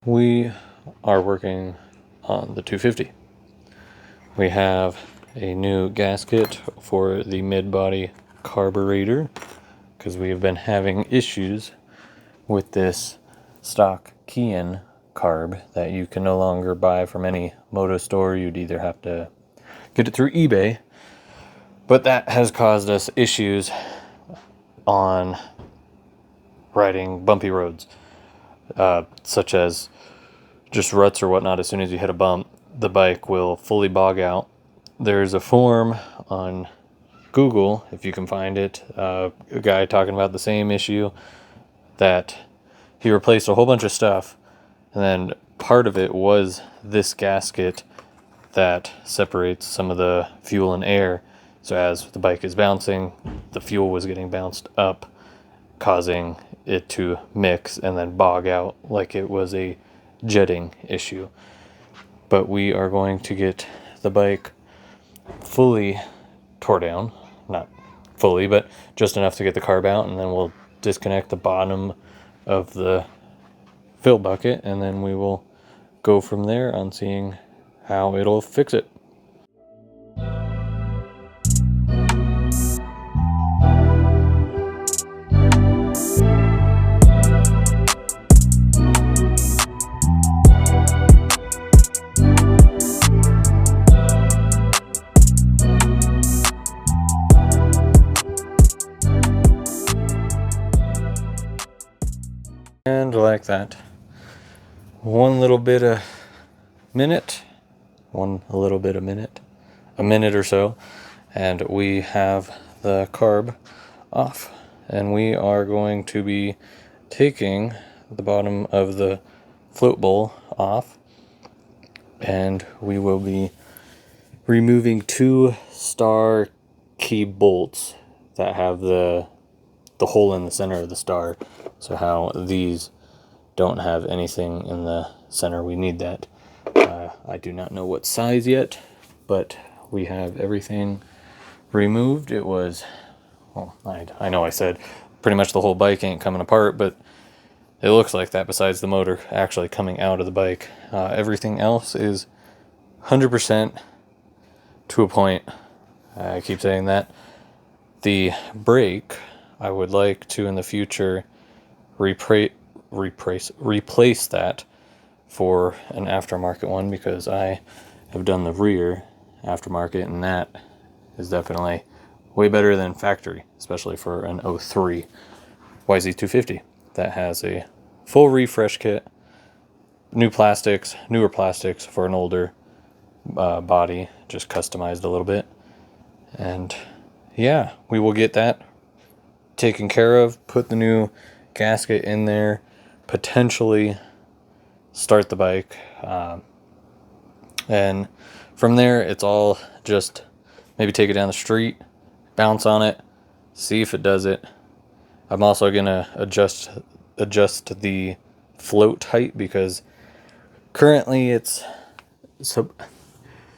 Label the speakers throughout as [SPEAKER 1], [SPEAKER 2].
[SPEAKER 1] We are working on the 250. We have a new gasket for the mid-body carburetor because we have been having issues with this stock Kian carb that you can no longer buy from any moto store. You'd either have to get it through eBay, but that has caused us issues on riding bumpy roads, such as just ruts or whatnot. As soon as you hit a bump, the bike will fully bog out. There's a form on Google, if you can find it, a guy talking about the same issue, that he replaced a whole bunch of stuff, and then part of it was this gasket that separates some of the fuel and air. So as the bike is bouncing, the fuel was getting bounced up, causing it to mix and then bog out like it was a jetting issue. But we are going to get the bike fully tore down, not fully, but just enough to get the carb out, and then we'll disconnect the bottom of the fill bucket, and then we will go from there on seeing how it'll fix it. And like that, a little bit of minute a minute or so, and we have the carb off, and we are going to be taking the bottom of the float bowl off, and we will be removing two star key bolts that have the hole in the center of the star. So how these don't have anything in the center, we need that. I do not know what size yet, but we have everything removed. It was, well, I know I said pretty much the whole bike ain't coming apart, but it looks like that besides the motor actually coming out of the bike. Everything else is 100% to a point. I keep saying that. The brake, I would like to in the future replace that for an aftermarket one, because I have done the rear aftermarket, and that is definitely way better than factory, especially for an 03 YZ250 that has a full refresh kit, newer plastics for an older body, just customized a little bit. And yeah, we will get that taken care of, put the new gasket in there, potentially start the bike, and from there it's all just maybe take it down the street, bounce on it, see if it does it. I'm also gonna adjust the float height, because currently it's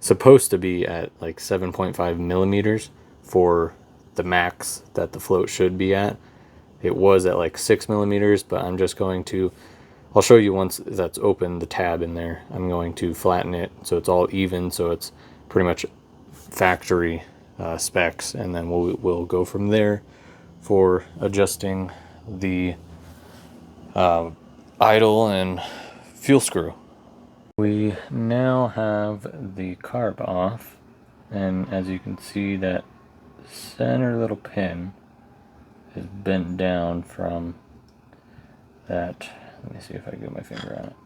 [SPEAKER 1] supposed to be at like 7.5 millimeters for the max that the float should be at. It was at like 6 millimeters, but I'm just going to, I'll show you once that's open, the tab in there. I'm going to flatten it so it's all even, so it's pretty much factory specs, and then we'll go from there for adjusting the idle and fuel screw. We now have the carb off, and as you can see, that center little pin is bent down from that. Let me see if I can get my finger on it.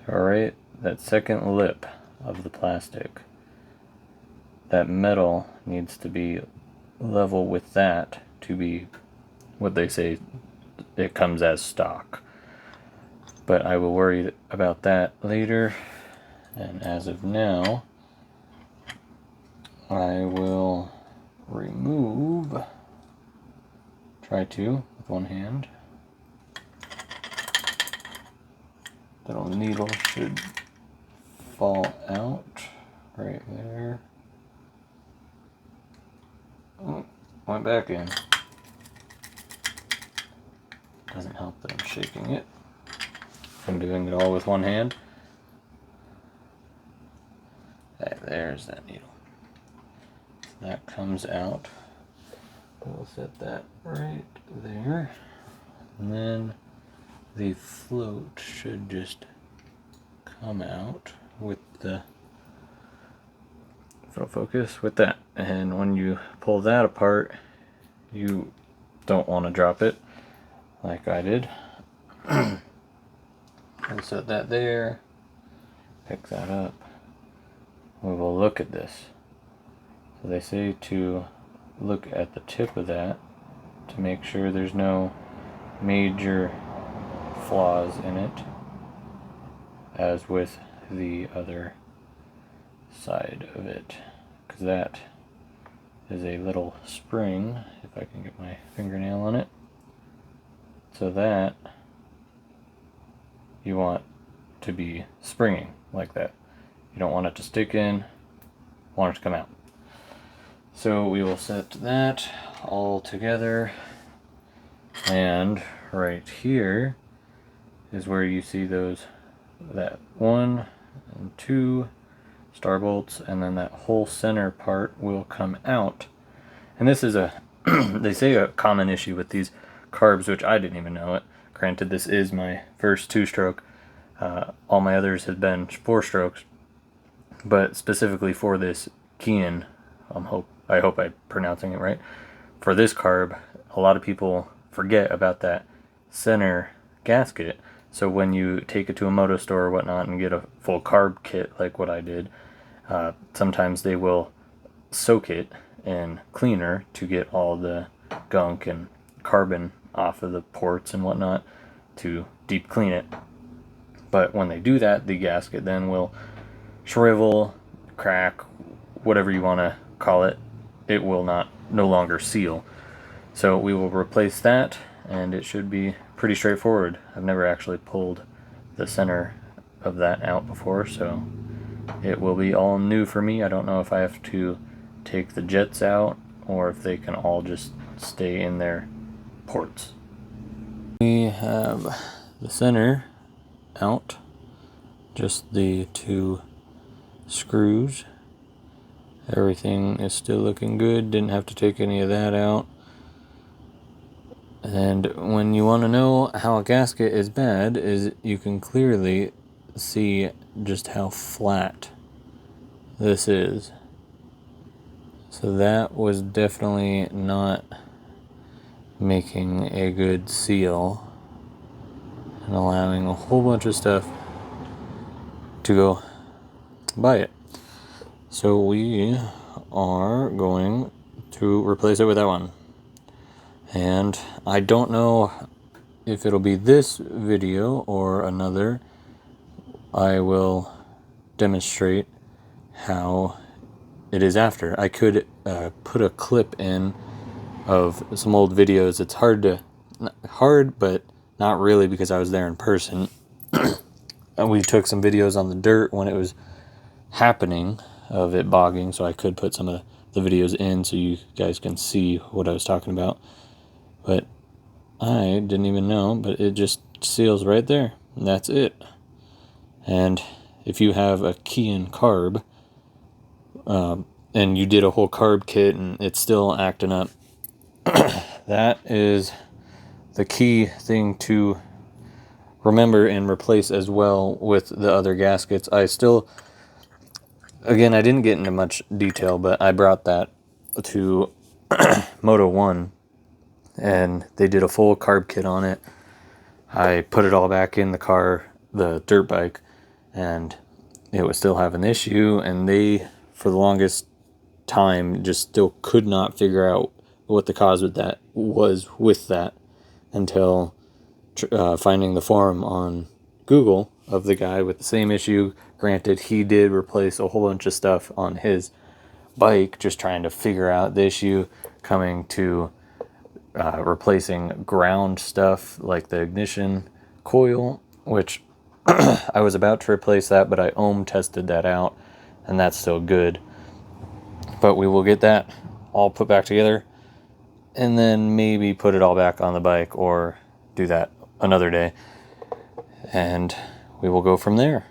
[SPEAKER 1] So, alright, that second lip of the plastic, that metal needs to be level with that to be what they say it comes as stock. But I will worry about that later, and as of now, I will try to with one hand. That little needle should fall out right there. Oh, went back in. Doesn't help that I'm shaking it. I'm doing it all with one hand. There's that needle. That comes out. We'll set that right there. And then the float should just come out with the, if it'll focus, with that. And when you pull that apart, you don't want to drop it like I did. I'll set that there, pick that up. We will look at this. So they say to look at the tip of that to make sure there's no major flaws in it, as with the other side of it, because that is a little spring, if I can get my fingernail on it, so that you want to be springing like that. You don't want it to stick in, want it to come out. So we will set that all together, and right here is where you see that 1 and 2 star bolts, and then that whole center part will come out. And this is a they say a common issue with these CARBs, which I didn't even know it. Granted, this is my first 2-stroke. All my others have been 4 strokes, but specifically for this Kian, I hope I'm pronouncing it right. For this CARB, a lot of people forget about that center gasket. So when you take it to a moto store or whatnot and get a full CARB kit like what I did, sometimes they will soak it in cleaner to get all the gunk and carbon off of the ports and whatnot to deep clean it. But when they do that, the gasket then will shrivel, crack, whatever you want to call it. It will no longer seal. So we will replace that, and it should be pretty straightforward. I've never actually pulled the center of that out before, so it will be all new for me. I don't know if I have to take the jets out or if they can all just stay in their ports. We have the center out, just the 2 screws. Everything is still looking good, didn't have to take any of that out. And when you want to know how a gasket is bad, is you can clearly see just how flat this is. So that was definitely not making a good seal and allowing a whole bunch of stuff to go by it. So we are going to replace it with that one. And I don't know if it'll be this video or another. I will demonstrate how it is after. I could put a clip in of some old videos. It's hard, but not really, because I was there in person. And we took some videos on the dirt when it was happening of it bogging, so I could put some of the videos in so you guys can see what I was talking about. But I didn't even know, but it just seals right there, and that's it. And if you have a Kian CARB, and you did a whole CARB kit and it's still acting up, that is the key thing to remember and replace as well with the other gaskets. Again, I didn't get into much detail, but I brought that to Moto 1, and they did a full CARB kit on it. I put it all back in the car, the dirt bike, and it was still having an issue, and they, for the longest time, just still could not figure out what the cause with that was with that, until finding the forum on Google of the guy with the same issue. Granted, he did replace a whole bunch of stuff on his bike, just trying to figure out the issue, coming to replacing ground stuff like the ignition coil, which I was about to replace that, but I ohm tested that out, and that's still good. But we will get that all put back together, and then maybe put it all back on the bike, or do that another day. and we will go from there.